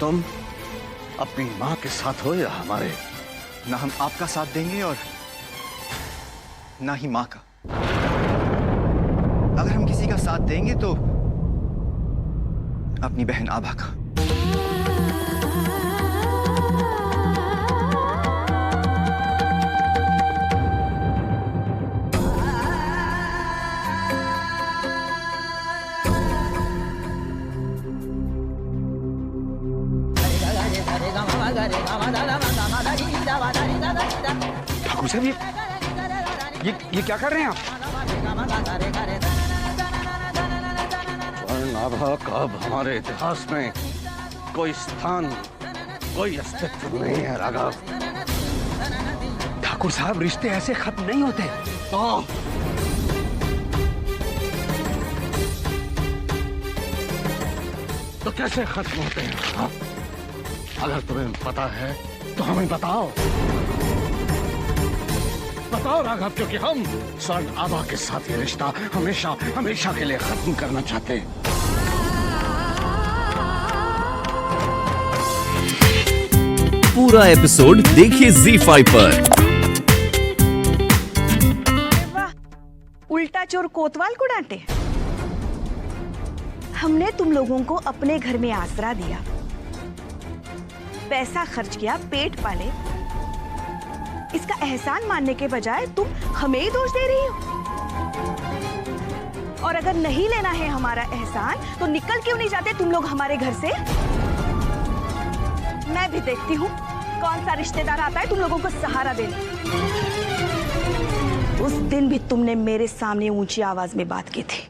तुम अपनी माँ के साथ हो या हमारे? ना हम आपका साथ देंगे और ना ही माँ का। अगर हम किसी का साथ देंगे तो अपनी बहन आभा का। ठाकुर साहब, ये क्या कर रहे हैं आप? स्वर्ण आभा का अब हमारे इतिहास में कोई स्थान, कोई अस्तित्व नहीं है राघव। ठाकुर साहब, रिश्ते ऐसे खत्म नहीं होते। तो कैसे खत्म होते हैं? हाँ? अगर तुम्हें पता है तो हमें बताओ। बताओ राघव, क्योंकि हम स्वर्ण आभा के साथ ये रिश्ता हमेशा हमेशा के लिए खत्म करना चाहते हैं। पूरा एपिसोड देखिए ZEE5 पर। वाह, उल्टा चोर कोतवाल को डांटे। हमने तुम लोगों को अपने घर में आसरा दिया, पैसा खर्च किया, पेट पाले। इसका एहसान मानने के बजाय तुम हमें ही दोष दे रही हो। और अगर नहीं लेना है हमारा एहसान तो निकल क्यों नहीं जाते तुम लोग हमारे घर से? मैं भी देखती हूँ कौन सा रिश्तेदार आता है तुम लोगों को सहारा देने। उस दिन भी तुमने मेरे सामने ऊंची आवाज में बात की थी,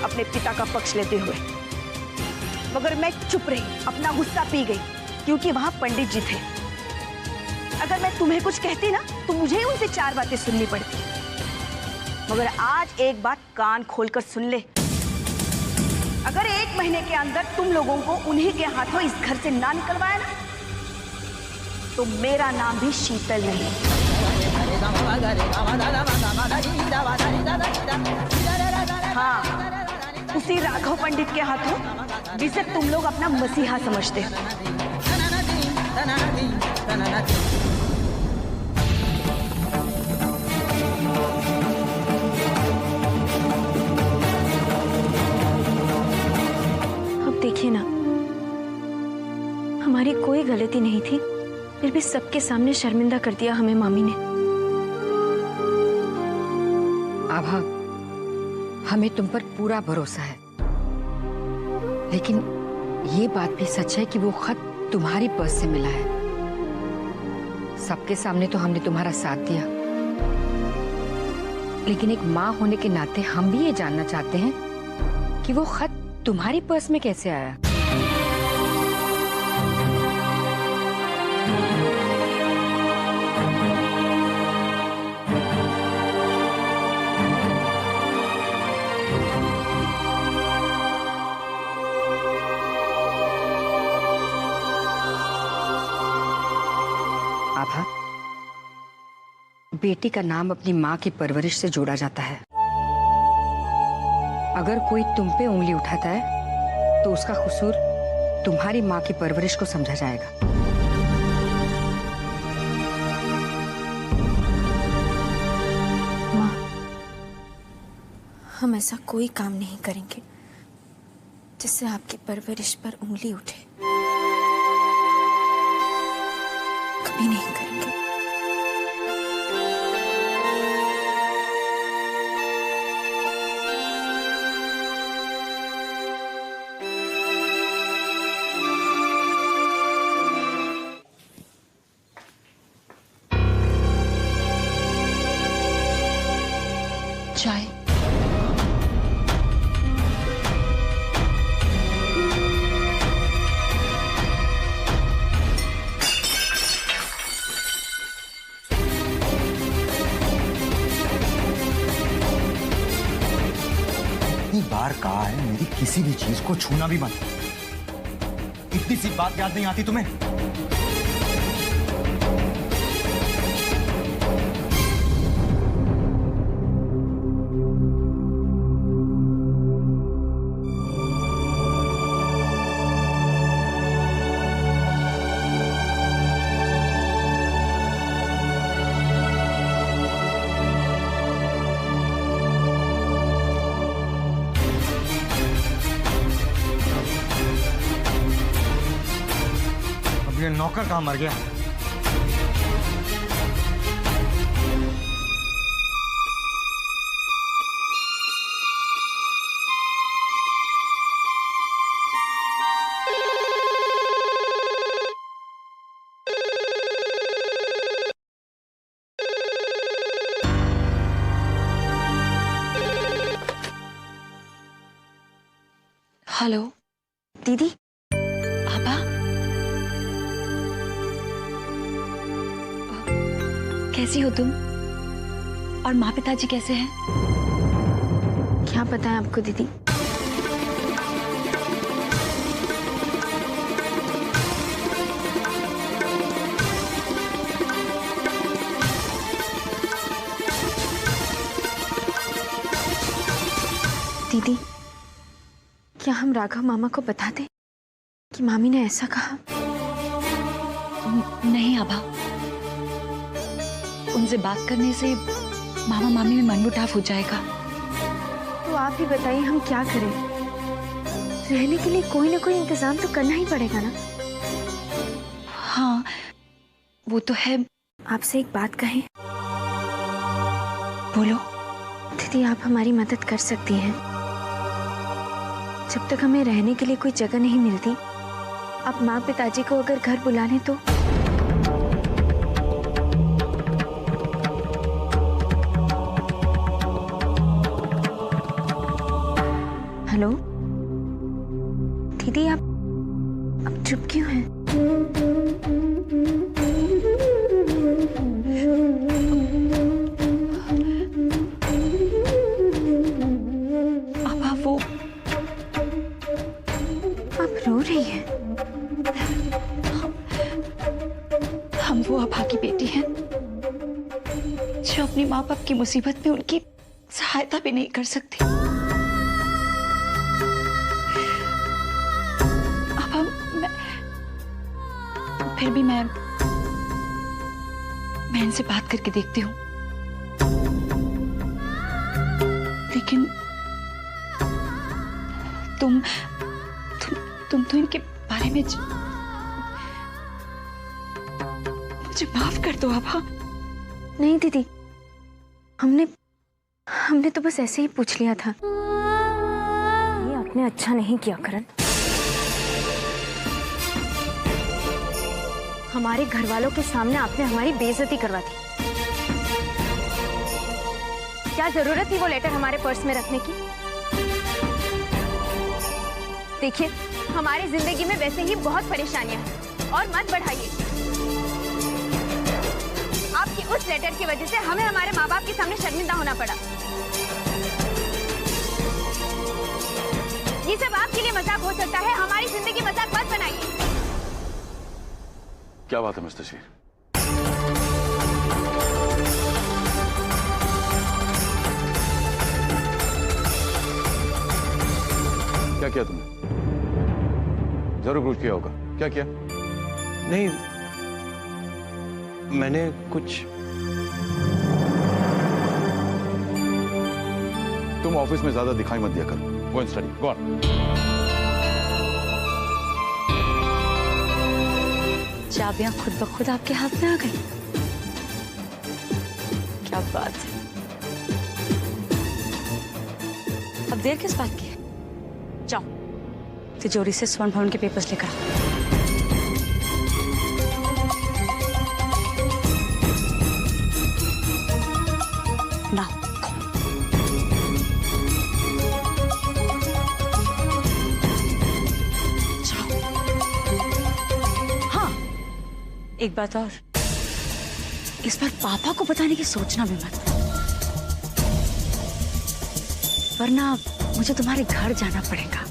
अपने पिता का पक्ष लेते हुए, मगर मैं चुप रही, अपना गुस्सा पी गई, क्योंकि वहां पंडित जी थे। अगर मैं तुम्हें कुछ कहती ना तो मुझे ही उनसे 4 बातें सुननी पड़ती। मगर आज एक बात कान खोलकर सुन ले, अगर 1 महीने के अंदर तुम लोगों को उन्हीं के हाथों इस घर से ना निकलवाया ना तो मेरा नाम भी शीतल नहीं। हाँ, उसी राघव पंडित के हाथों जिसे तुम लोग अपना मसीहा समझते हो। अब देखिए ना, हमारी कोई गलती नहीं थी, फिर भी सबके सामने शर्मिंदा कर दिया हमें मामी ने। आभा, हमें तुम पर पूरा भरोसा है, लेकिन ये बात भी सच है कि वो खत तुम्हारी पर्स से मिला है। सबके सामने तो हमने तुम्हारा साथ दिया, लेकिन एक माँ होने के नाते हम भी ये जानना चाहते हैं कि वो खत तुम्हारी पर्स में कैसे आया। आभा, बेटी का नाम अपनी माँ की परवरिश से जोड़ा जाता है। अगर कोई तुम पे उंगली उठाता है तो उसका कसूर तुम्हारी माँ की परवरिश को समझा जाएगा। माँ, हम ऐसा कोई काम नहीं करेंगे जिससे आपकी परवरिश पर उंगली उठे। कभी नहीं करेंगे। चाय। इतनी बार कहा है मेरी किसी भी चीज को छूना भी मत। इतनी सी बात याद नहीं आती तुम्हें? ये नौकर कहाँ मर गया? हेलो दीदी, आबा, कैसी हो तुम? और माँ पिताजी कैसे हैं? क्या पता है आपको दीदी? दीदी, क्या हम राघव मामा को बता दें कि मामी ने ऐसा कहा? नहीं आभा, उनसे बात करने से मामा मामी में मनमुटाव हो जाएगा। तो आप ही बताइए हम क्या करें? रहने के लिए कोई ना कोई इंतजाम तो करना ही पड़ेगा ना। हाँ, वो तो है। आपसे एक बात कहें? बोलो। दीदी, आप हमारी मदद कर सकती हैं। जब तक हमें रहने के लिए कोई जगह नहीं मिलती, आप माँ पिताजी को अगर घर बुला लें तो? हेलो दीदी, आप चुप क्यों हैं? आभा, वो आप रो रही हैं? हम वो आभा की बेटी हैं जो अपने माँ बाप की मुसीबत में उनकी सहायता भी नहीं कर सकती। आभा, फिर भी मैं इनसे बात करके देखती हूँ, लेकिन तुम तो इनके बारे में मुझे माफ कर दो आभा। नहीं दीदी, हमने तो बस ऐसे ही पूछ लिया था। ये आपने अच्छा नहीं किया करण। हमारे घर वालों के सामने आपने हमारी बेइज्जती करवा दी। क्या जरूरत थी वो लेटर हमारे पर्स में रखने की? देखिए, हमारी जिंदगी में वैसे ही बहुत परेशानियां हैं और मत बढ़ाइए। आपकी उस लेटर की वजह से हमें हमारे माँ बाप के सामने शर्मिंदा होना पड़ा। ये सब आपके लिए मजाक हो सकता है, हमारी जिंदगी मजाक मत बनाइए। क्या बात है मिस तस्वीर? क्या किया तुमने? जरूर कुछ किया होगा। क्या किया? नहीं, मैंने कुछ। तुम ऑफिस में ज्यादा दिखाई मत दिया करो। Go and study, go on. चाबियां खुद ब खुद आपके हाथ में आ गई। क्या बात है। अब देर किस बात की है? जाओ तिजोरी से स्वर्ण भवन के पेपर्स लेकर आओ। ना एक बात और, इस बार पापा को बताने की सोचना भी मत, वरना मुझे तुम्हारे घर जाना पड़ेगा।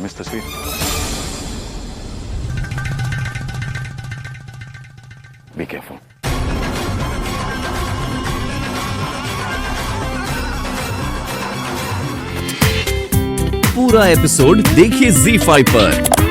मिस तस्वीर, बी केयरफुल। पूरा एपिसोड देखिए ZEE5 पर।